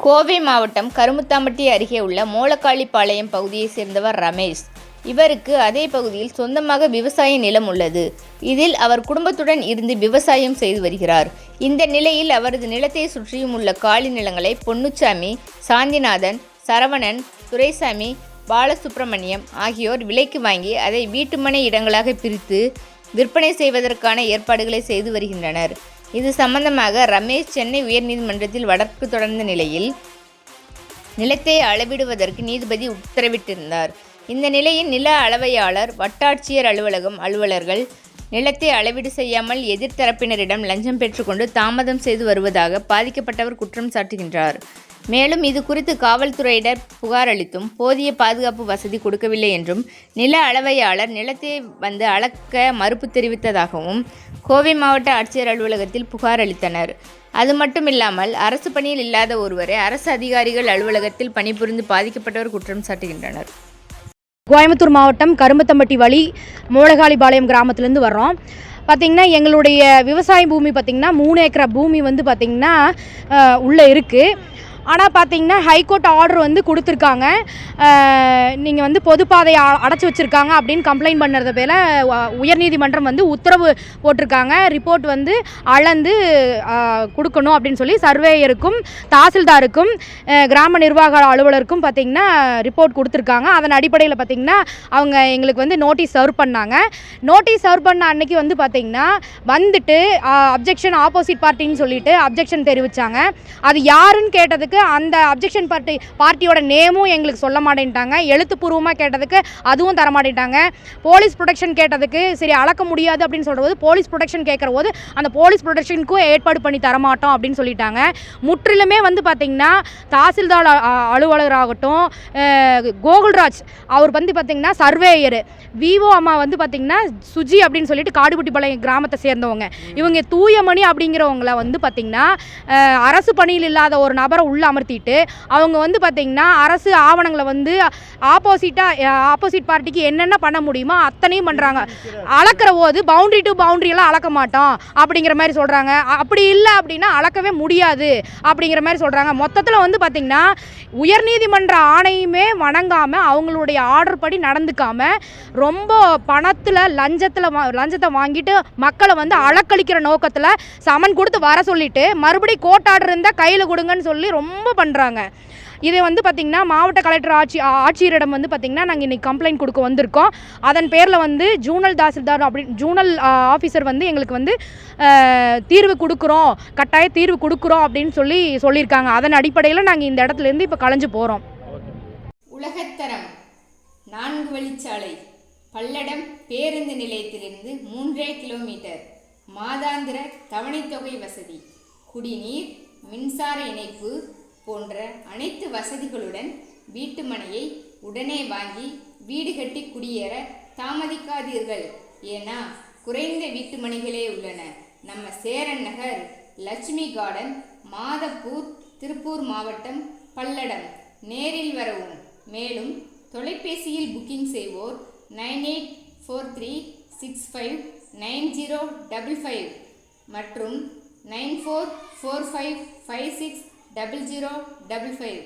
கோவை மாவட்டம் கருமுத்தாம்பட்டி அருகே உள்ள மோலக்காளிப்பாளையம் பகுதியைச் சேர்ந்தவர் ரமேஷ். இவருக்கு அதே பகுதியில் சொந்தமாக விவசாய நிலம் உள்ளது. இதில் அவர் குடும்பத்துடன் இருந்து விவசாயம் செய்து வருகிறார். இந்த நிலையில் அவரது நிலத்தை சுற்றியும் உள்ள காலி நிலங்களை பொன்னுச்சாமி, சாந்திநாதன், சரவணன், துரைசாமி, பாலசுப்பிரமணியம் ஆகியோர் விலைக்கு வாங்கி அதை வீட்டுமனை இடங்களாக பிரித்து விற்பனை செய்வதற்கான ஏற்பாடுகளை செய்து வருகின்றனர். இது சம்பந்தமாக ரமேஷ் சென்னை உயர்நீதிமன்றத்தில் வழக்கு தொடர்ந்த நிலையில் நிலத்தை அளவிடுவதற்கு நீதிபதி உத்தரவிட்டிருந்தார். இந்த நிலையில் நில அளவையாளர், வட்டாட்சியர் அலுவலகம் அலுவலர்கள் நிலத்தை அளவீடு செய்யாமல் எதிர்த்தரப்பினரிடம் லஞ்சம் பெற்றுக்கொண்டு தாமதம் செய்து வருவதாக பாதிக்கப்பட்டவர் குற்றம் சாட்டுகின்றார். மேலும் இது குறித்து காவல்துறையினர் புகார் அளித்தும் போதிய பாதுகாப்பு வசதி கொடுக்கவில்லை என்றும், நில அளவையாளர் நிலத்தை வந்து அளக்க மறுப்பு தெரிவித்ததாகவும் கோவை மாவட்ட ஆட்சியர் அலுவலகத்தில் புகார் அளித்தனர். அது மட்டுமில்லாமல் அரசு பணியில் இல்லாத ஒருவரை அரசு அதிகாரிகள் அலுவலகத்தில் பணிபுரிந்து பாதிக்கப்பட்டவர் குற்றம் சாட்டுகின்றனர். கோயம்புத்தூர் மாவட்டம் கரும்பத்தம்பட்டி வழி மோலக்காளிப்பாளையம் கிராமத்துலேருந்து வர்றோம். பார்த்திங்கன்னா எங்களுடைய விவசாய பூமி பார்த்திங்கன்னா 3 ஏக்கர் பூமி வந்து பார்த்திங்கன்னா உள்ளே இருக்குது. ஆனால் பார்த்திங்கன்னா ஹைகோர்ட் ஆர்டர் வந்து கொடுத்துருக்காங்க. நீங்கள் வந்து பொதுப்பாதையை அடைச்சி வச்சுருக்காங்க அப்படின்னு கம்ப்ளைண்ட் பண்ணுறது பேர உயர்நீதிமன்றம் வந்து உத்தரவு போட்டிருக்காங்க. ரிப்போர்ட் வந்து அளந்து கொடுக்கணும் அப்படின்னு சொல்லி சர்வேயருக்கும், தாசில்தாருக்கும், கிராம நிர்வாக அலுவலருக்கும் பார்த்திங்கன்னா ரிப்போர்ட் கொடுத்துருக்காங்க. அதன் அடிப்படையில் பார்த்திங்கன்னா அவங்க எங்களுக்கு வந்து நோட்டீஸ் சர்வ் பண்ணாங்க. நோட்டீஸ் சர்வ் பண்ண அன்னைக்கு வந்து பார்த்திங்கன்னா வந்துட்டு அப்ஜெக்ஷன் ஆப்போசிட் பார்ட்டின்னு சொல்லிட்டு அப்ஜெக்ஷன் தெரிவித்தாங்க. அது யாருன்னு கேட்டதுக்கு அந்த அப்ஜெக்ஷன் பார்ட்டியோட நேமும் எங்களுக்கு சொல்ல மாட்டேன்ட்டாங்க. எழுத்துப்பூர்வமாக கேட்டதுக்கு அதுவும் தர மாட்டேன்ட்டாங்க. போலீஸ் ப்ரொடெக்ஷன் கேட்டதுக்கு சரி அளக்க முடியாது அப்படின்னு சொல்கிறது, போலீஸ் ப்ரொடெக்ஷன் கேட்குற போது அந்த போலீஸ் ப்ரொடெக்ஷனுக்கும் ஏற்பாடு பண்ணி தரமாட்டோம் அப்படின்னு சொல்லிட்டாங்க. முற்றிலுமே வந்து பார்த்திங்கன்னா தாசில்தார் அலுவலராகட்டும், கோகுல்ராஜ் அவர் வந்து பார்த்திங்கன்னா சர்வேயர், விவோ அம்மா வந்து பார்த்திங்கன்னா சுஜி அப்படின்னு சொல்லிட்டு காடுபட்டிப்பாளையம் கிராமத்தை சேர்ந்தவங்க. இவங்க தூயமணி அப்படிங்கிறவங்கள வந்து பார்த்திங்கன்னா அரசு பணியில் இல்லாத ஒரு நபரை உள்ள அமர்த்திட்டு அவங்க வந்து பார்த்திங்கன்னா அரசு ஆவணங்களை வந்து ஆப்போசிட் பார்ட்டிக்கு என்னென்ன பண்ண முடியுமோ அத்தனையும் பண்ணுறாங்க. அளக்கிற போது பவுண்ட்ரி டு பவுண்ட்ரியெல்லாம் அளக்க மாட்டோம் அப்படிங்கிற மாதிரி சொல்கிறாங்க. அப்படி இல்லை அப்படின்னா அளக்கவே முடியாது அப்படிங்கிற மாதிரி சொல்கிறாங்க. மொத்தத்தில் வந்து பார்த்திங்கன்னா உயர்நீதிமன்ற ஆணையுமே வணங்காமல் அவங்களுடைய ஆர்டர் படி நடந்துக்காமல் ரொம்ப பணத்தில் லஞ்சத்தை வாங்கிட்டு மக்களை வந்து அளக்களிக்கிற நோக்கத்தில் சமன் கொடுத்து வர சொல்லிட்டு மறுபடியும் கோர்ட் ஆர்டர் இருந்தால் கையில் கொடுங்கன்னு சொல்லி ரொம்ப பண்ணுறாங்க. இதை வந்து பார்த்திங்கன்னா மாவட்ட கலெக்டர் ஆட்சியரிடம் வந்து பார்த்திங்கன்னா நாங்கள் இன்றைக்கி கம்ப்ளைண்ட் கொடுக்க வந்திருக்கோம். அதன் பேரில் வந்து ஜூனல் தாசில்தார் ஜூனல் ஆஃபீஸர் வந்து எங்களுக்கு வந்து தீர்வு கொடுக்குறோம், கட்டாய தீர்வு கொடுக்குறோம் அப்படின்னு சொல்லியிருக்காங்க. அதன் அடிப்படையில் நாங்கள் இந்த இடத்துலேருந்து இப்போ கலைஞ்சு போகிறோம். உலகத்தரம் 4 வழிச்சாலை பல்லடம் பேருந்து நிலையத்திலிருந்து 3 கிலோமீட்டர், மாதாந்திர தவணைத்தொகை வசதி, குடிநீர், மின்சார இணைப்பு போன்ற அனைத்து வசதிகளுடன் வீட்டுமனையை உடனே வாங்கி வீடு கட்டி குடியேற தாமதிக்காதீர்கள். ஏன்னா குறைந்த வீட்டுமனைகளே உள்ளன. நம்ம சேரன் நகர், லட்சுமி கார்டன், மாதப்பூர், திருப்பூர் மாவட்டம், பல்லடம். நேரில் வரவும். மேலும் தொலைபேசியில் புக்கிங் செய்வோர் 9843659055 மற்றும் 9445560055.